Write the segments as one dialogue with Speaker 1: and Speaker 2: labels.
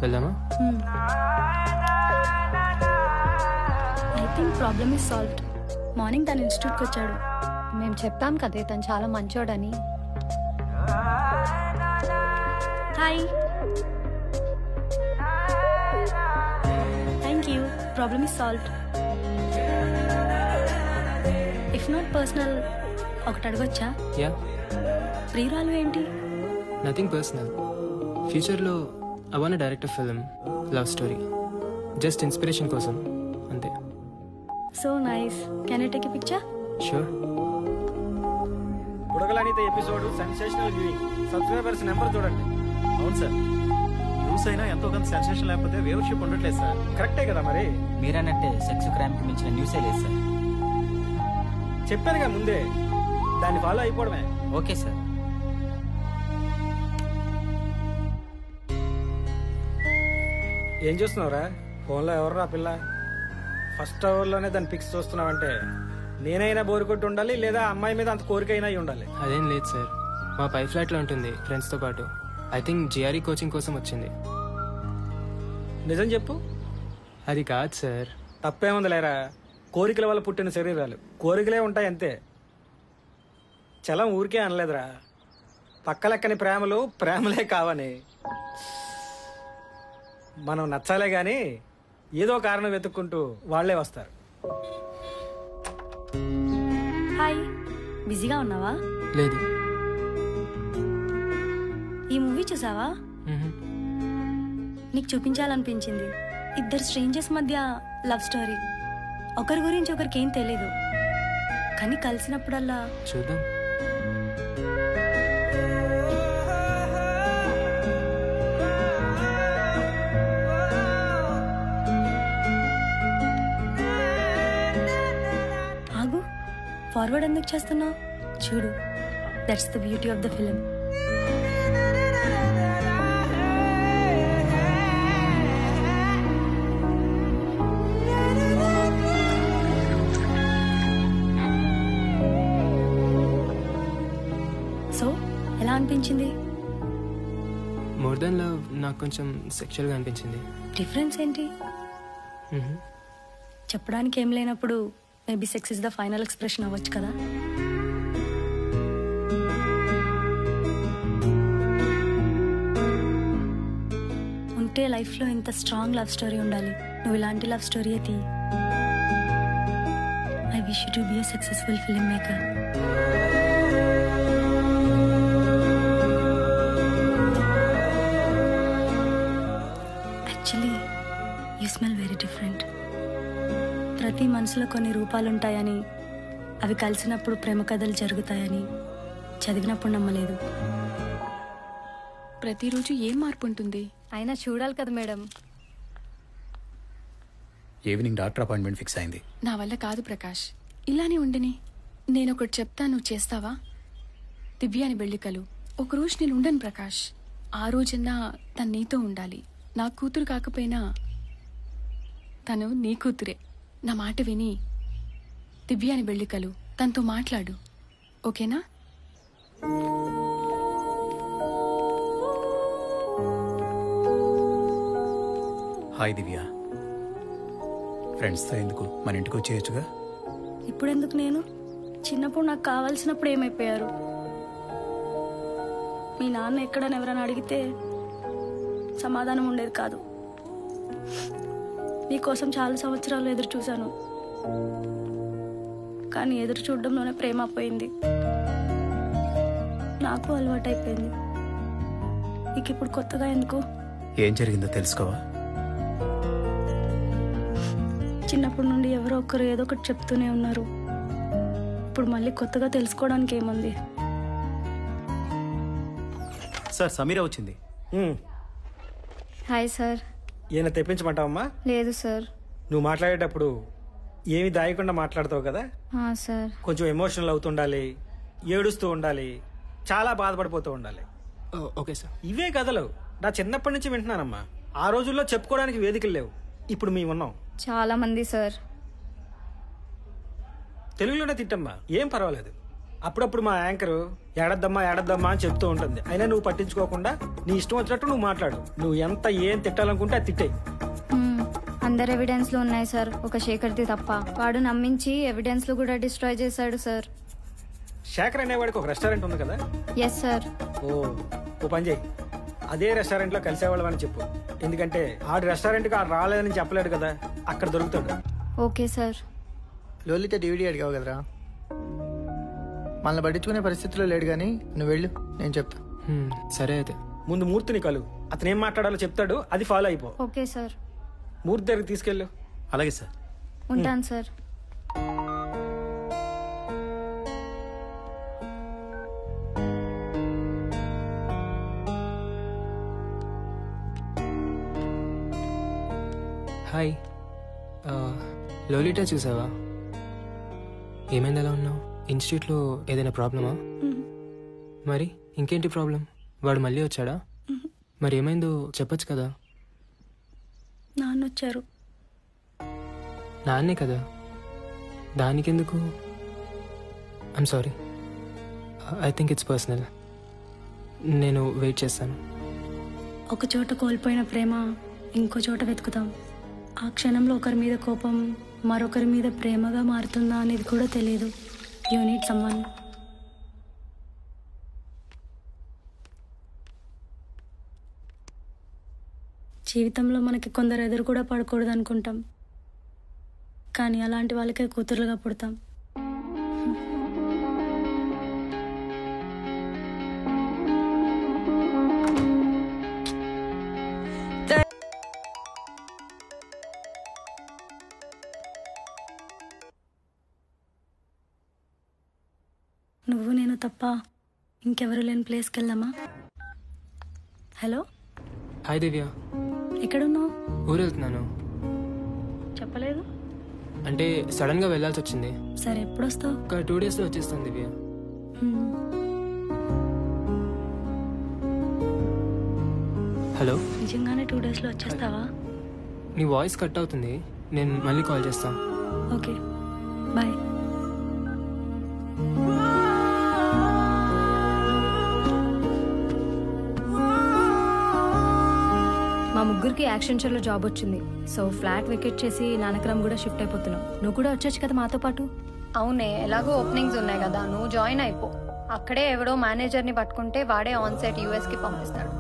Speaker 1: వెళ్దామా?
Speaker 2: I think problem is solved. Morning తన ఇన్స్టిట్యూట్కి వచ్చాడు.
Speaker 3: మేము చెప్పాం కదే తను చాలా మంచోడని.
Speaker 2: Hi. Thank you. Problem is solved. If not personal ఒకటి అడగొచ్చా?
Speaker 1: యా.
Speaker 2: ప్రియురాలు ఏంటి?
Speaker 1: Nothing personal. ఫ్యూచర్లో I want direct film love story, just inspiration కోసం అంతే.
Speaker 2: So nice. Can I take a picture?
Speaker 1: Sure.
Speaker 4: బుడగలనిత episode sensational viewing. Subscribers number చూడండి.
Speaker 5: అవును సార్, న్యూస్ అయినా ఎంతో కొంత సెన్సేషన్ లేకపోతే వ్యూవర్షిప్ ఉండట్లేదు సార్.
Speaker 4: కరెక్టే కదా మరి.
Speaker 6: మీరన్నట్టే సెక్స్ క్రైమ్ కి మించిన న్యూసే లేదు సార్.
Speaker 4: చెప్పానుగా ముందే, దాన్ని ఫాలో అయిపోవడమే.
Speaker 6: Okay sir.
Speaker 4: ఏం చూస్తున్నావురా? ఫోన్లో ఎవర్రా పిల్ల? ఫస్ట్ అవర్లోనే దాన్ని పిక్స్ చూస్తున్నావంటే నేనైనా బోరు కొట్టి ఉండాలి, లేదా అమ్మాయి మీద అంత కోరికైనా అయి ఉండాలి.
Speaker 1: అదేం లేదు సార్, మా పై ఫ్లాట్లో ఉంటుంది ఫ్రెండ్స్తో పాటు. ఐ థింక్ జిఆర్ఈ కోచింగ్ కోసం వచ్చింది.
Speaker 4: నిజం చెప్పు.
Speaker 1: అది కాదు సార్.
Speaker 4: తప్పేముంది లేరా, కోరికల వల్ల పుట్టిన శరీరాలు కోరికలే ఉంటాయి అంతే. చలం ఊరికే అనలేదురా, పక్కలెక్కని ప్రేమలు ప్రేమలే కావని. మనం నచ్చాలే గాని ఏదో కారణం వెతుక్కుంటూ వాళ్లే వస్తారు.
Speaker 2: హాయ్. బిజీగా ఉన్నావా?
Speaker 1: లేదు.
Speaker 2: ఈ మూవీ చూసావా? నీకు చూపించాలనిపించింది. ఇద్దరు స్ట్రేంజర్స్ మధ్య లవ్ స్టోరీ. ఒకరి గురించి ఒకరికి ఏం తెలియదు, కానీ కలిసినప్పుడల్లా
Speaker 1: చూద్దాం.
Speaker 2: ఆగు. ఫార్వర్డ్ ఎందుకు చేస్తున్నావు? చూడు, that's the beauty of the film. So ఎలా అనిపించింది?
Speaker 1: మోర్ దెన్ లవ్ నాకు కొంచెం సెక్షువల్గా అనిపించింది.
Speaker 2: డిఫరెన్స్ ఏంటి? చెప్పడానికి ఏం లేనప్పుడు maybe sex is the final expression అవ్వచ్చు కదా. ఉంటే లైఫ్లో ఇంత స్ట్రాంగ్ లవ్ స్టోరీ ఉండాలి. నువ్వు ఇలాంటి లవ్ స్టోరీ అయితే I wish you to be a successful film maker. Actually you smell very different. ప్రతి మనసులో కొన్ని రూపాలుంటాయని, అవి కలిసినప్పుడు ప్రేమ కథలు జరుగుతాయని చదివినప్పుడు నమ్మలేదు.
Speaker 7: ప్రతిరోజు ఏం మార్పు ఉంటుంది?
Speaker 3: అయినా చూడాలి కదా madam.
Speaker 5: Evening doctor appointment fix అయింది.
Speaker 7: నా వల్ల కాదు ప్రకాష్, ఇలానే ఉండని. నేను ఒకటి చెప్తా, నువ్వు చేస్తావా? దివ్యాని బెళ్ళికలు. ఒకరోజు నేను ఉండను ప్రకాష్. ఆ రోజన్నా తను నీతో ఉండాలి. నా కూతురు కాకపోయినా తను నీ కూతురే. నా మాట విని దివ్యాని బెళ్ళికలు, తనతో మాట్లాడు. ఓకేనా?
Speaker 5: హాయ్ దివ్య. ఫ్రెండ్స్తో ఎందుకు, మన ఇంటికి వచ్చేయచ్చుగా.
Speaker 2: ఇప్పుడెందుకు? నేను చిన్నప్పుడు నాకు కావాల్సినప్పుడు ఏమైపోయారు? మీ నాన్న ఎక్కడని ఎవరైనా అడిగితే సమాధానం ఉండేది కాదు. మీకోసం చాలా సంవత్సరాలు ఎదురు చూశాను, కానీ ఎదురు చూడడంలోనే ప్రేమ పోయింది. నాకు అలవాటైపోయింది. నీకు ఇప్పుడు కొత్తగా ఎందుకు?
Speaker 5: ఏం జరిగిందో తెలుసుకోవా?
Speaker 2: చిన్నప్పటి నుండి ఎవరో ఒకరు ఏదో ఒకటి చెప్తూనే ఉన్నారు. ఇప్పుడు మళ్ళీ కొత్తగా తెలుసుకోవడానికి ఏముంది?
Speaker 5: సార్, సమీర వచ్చింది.
Speaker 3: Hi sir.
Speaker 4: ఈయన తెప్పించమంటావమ్మా?
Speaker 3: లేదు సార్.
Speaker 4: నువ్వు మాట్లాడేటప్పుడు ఏమి దాయకుండా మాట్లాడతావు కదా.
Speaker 3: సార్
Speaker 4: కొంచెం ఎమోషనల్ అవుతుండాలి, ఏడుస్తూ ఉండాలి, చాలా బాధపడిపోతూ ఉండాలి.
Speaker 1: Okay sir.
Speaker 4: ఇవే కథలు నా చిన్నప్పటి నుంచి వింటున్నానమ్మా. ఆ రోజుల్లో చెప్పుకోవడానికి వేదికలు లేవు, ఇప్పుడు మేము ఉన్నాం.
Speaker 3: చాలా మంది సార్.
Speaker 4: తెలుగులోనే తిట్టమ్మా, ఏం పర్వాలేదు. అప్పుడప్పుడు మా యాంకర్ ఏడద్దమ్మా అని చెప్తూ ఉంటుంది. అయినా నువ్వు పట్టించుకోకుండా నీ ఇష్టం వచ్చినట్టు నువ్వు మాట్లాడు. నువ్వు ఎంత ఏం తిట్టాలనుకుంటే అది తిట్టాయి.
Speaker 3: అందరు ఎవిడెన్స్లు ఉన్నాయి సార్, ఒక శేఖర్ది తప్ప. వాడు నమ్మించి ఎవిడెన్స్లు కూడా డిస్ట్రాయ్ చేశాడు సార్.
Speaker 4: శేఖర్ అనేవాడికి ఒక రెస్టారెంట్ ఉంది కదా?
Speaker 3: Yes sir.
Speaker 4: ఓ పని చేయి, అదే రెస్టారెంట్ లో కలిసేవాళ్ళం అని చెప్పు. ఎందుకంటే ఆడి రెస్టారెంట్కి ఆడు రాలేదని చెప్పలేడు కదా, అక్కడ దొరుకుతాడు.
Speaker 3: Okay sir.
Speaker 8: లోలిత డివిడీ అడిగావు కదరా, మనల్ని పట్టించుకునే పరిస్థితిలో లేడు, కానీ నువ్వు వెళ్ళు, నేను చెప్తా.
Speaker 1: సరే అయితే.
Speaker 4: ముందు మూర్తిని కలు, అతను ఏం మాట్లాడాలో చెప్తాడు, అది ఫాలో అయిపో.
Speaker 3: Okay sir.
Speaker 4: మూర్తి దగ్గరికి తీసుకెళ్ళు.
Speaker 5: అలాగే సార్.
Speaker 3: ఉంటాను సార్.
Speaker 1: హాయ్. లోలిటా చూసావా? ఏమైంది, ఎలా ఉన్నావు? ఇన్స్టిట్యూట్లో ఏదైనా ప్రాబ్లమా? మరి ఇంకేంటి ప్రాబ్లం? వాడు మళ్ళీ వచ్చాడా? మరి ఏమైందో చెప్పొచ్చు కదా.
Speaker 2: నాన్న వచ్చారు.
Speaker 1: నాన్నే కదా, దానికెందుకు? I'm sorry, I think it's personal. నేను వెయిట్ చేస్తాను.
Speaker 2: ఒక చోట కోల్పోయిన ప్రేమ ఇంకో చోట వెతుకుతాం. ఆ క్షణంలో ఒకరి మీద కోపం మరొకరి మీద ప్రేమగా మారుతుందా అనేది కూడా తెలియదు. You need someone. జీవితంలో మనకి కొందరు ఎదురు కూడా పడకూడదు అనుకుంటాం, కానీ అలాంటి వాళ్ళకే కూతురుగా పుడతాం. నువ్వు నేను తప్ప ఇంకెవరు లేని ప్లేస్కి వెళ్దామా? హలో,
Speaker 1: హాయ్ దివ్య.
Speaker 2: ఎక్కడున్నావు?
Speaker 1: ఊరు వెళ్తున్నాను.
Speaker 2: చెప్పలేదు.
Speaker 1: అంటే సడన్గా వెళ్ళాల్సి వచ్చింది.
Speaker 2: సరే, ఎప్పుడు వస్తావు?
Speaker 1: ఒక 2 డేస్లో వచ్చేస్తాను దివ్య. హలో.
Speaker 2: నిజంగానే 2 డేస్లో వచ్చేస్తావా?
Speaker 1: నీ వాయిస్ కట్ అవుతుంది, నేను మళ్ళీ కాల్ చేస్తాను.
Speaker 2: Okay, bye.
Speaker 3: మా ముగ్గురికి యాక్షన్ షోలో జాబ్ వచ్చింది. సో ఫ్లాట్ వెకేట్ చేసి నానక్రమ్ కూడా షిఫ్ట్ అయిపోతున్నాం. నువ్వు కూడా వచ్చేచ్చు కదా మాతో పాటు. అవునే, ఎలాగో ఓపెనింగ్స్ ఉన్నాయి కదా, నువ్వు జాయిన్ అయిపో. అక్కడే ఎవడో మేనేజర్ని పట్టుకుంటే వాడే ఆన్ సైట్ యూఎస్కి పంపిస్తాడు.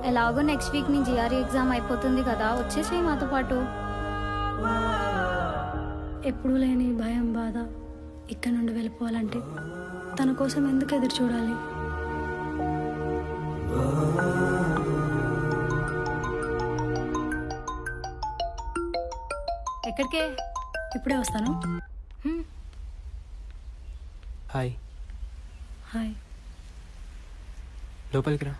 Speaker 3: ఎలాగో నెక్స్ట్ వీక్ నీ జిఆర్ఈ ఎగ్జామ్ అయిపోతుంది కదా, వచ్చేసేయి మాతో పాటు.
Speaker 2: ఎప్పుడూ లేని భయం, బాధ ఇక్కడ నుండి వెళ్ళిపోవాలంటే తన కోసం ఎందుకు ఎదురు చూడాలి?
Speaker 3: ఎక్కడికే?
Speaker 2: ఇప్పుడే వస్తాను.
Speaker 1: హాయ్.
Speaker 2: హాయ్.
Speaker 1: లోపలికి రా.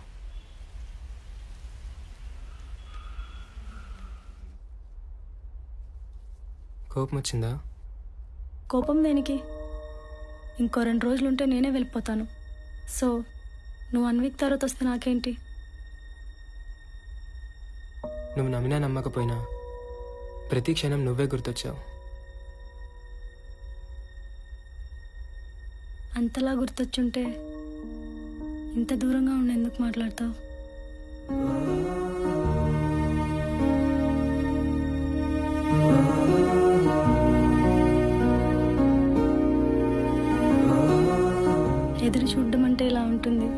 Speaker 1: కోపం వచ్చిందా?
Speaker 2: కోపం దేనికి? ఇంకో 2 రోజులుంటే నేనే వెళ్ళిపోతాను. సో నువ్వు 1 వీక్ తర్వాత వస్తే నాకేంటి?
Speaker 1: నువ్వు నమ్మినా నమ్మకపోయినా ప్రతి క్షణం నువ్వే గుర్తొచ్చావు.
Speaker 2: అంతలా గుర్తొచ్చుంటే ఇంత దూరంగా ఉండి ఎందుకు మాట్లాడతావు? ఎదురు చూడడం అంటే ఇలా ఉంటుంది.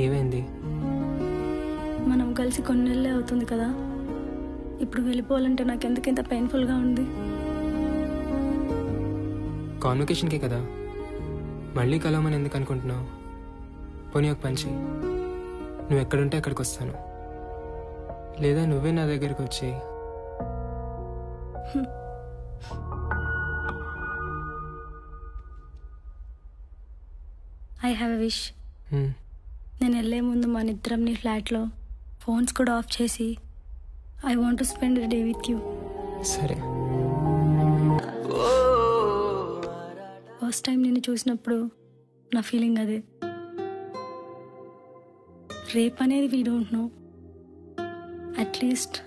Speaker 1: ఏమైంది?
Speaker 2: మనం కలిసి కొన్ని నెలలే అవుతుంది కదా, ఇప్పుడు వెళ్ళిపోవాలంటే నాకెందుకు ఇంత పెయిన్ఫుల్గా ఉంది?
Speaker 1: కాన్వకేషన్కే కదా, మళ్ళీ కలవమని ఎందుకు అనుకుంటున్నావు? పోనీ ఒక పని చెయ్యి, నువ్వు ఎక్కడుంటే అక్కడికి వస్తాను, లేదా నువ్వే నా దగ్గరికి వచ్చేయి.
Speaker 2: I have a wish. నేను వెళ్ళే ముందు మన ఇద్దరం నీ ఫ్లాట్లో ఫోన్స్ కూడా ఆఫ్ చేసి I want to spend the day with you.
Speaker 1: సరే.
Speaker 2: ఫస్ట్ టైం నిన్ను చూసినప్పుడు నా ఫీలింగ్ అదే. రేపు అనేది we don't know. At least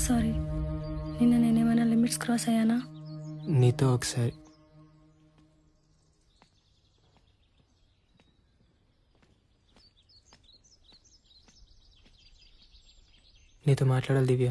Speaker 2: sorry, నిన్న నేనేమైనా లిమిట్స్ క్రాస్ అయ్యానా?
Speaker 1: నీతో ఒకసారి నీతో మాట్లాడాలి దివ్య.